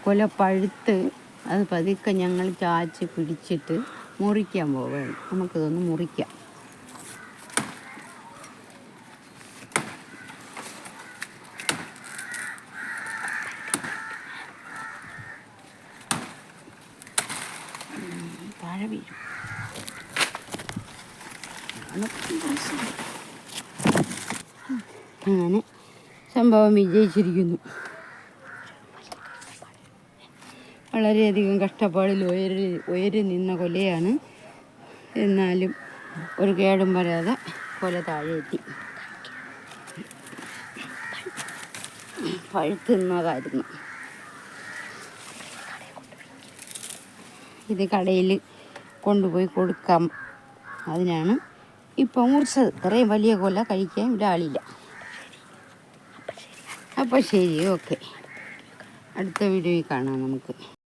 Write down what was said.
കൊല പഴുത്ത് അത് പതുക്കെ ഞങ്ങൾ ചാച്ച് പിടിച്ചിട്ട് മുറിക്കാൻ പോവുകയാണ്. നമുക്കിതൊന്ന് മുറിക്കാം. താഴെ വീഴും. അങ്ങനെ സംഭവം വിജയിച്ചിരിക്കുന്നു. വളരെയധികം കഷ്ടപ്പാടിൽ ഉയരി നിന്ന കൊലയാണ്. എന്നാലും ഒരു കേടും വരാതെ കൊല താഴെ എത്തി. പഴുത്തുന്നതായിരുന്നു. ഇത് കടയിൽ കൊണ്ടുപോയി കൊടുക്കാം. അതിനാണ് ഇപ്പം മുറിച്ചത്. ഇത്രയും വലിയ കൊല കഴിക്കാൻ ഇവിടെ ആളില്ല. അപ്പോൾ ശരി, ഓക്കെ. അടുത്ത വീഡിയോയിൽ കാണാം നമുക്ക്.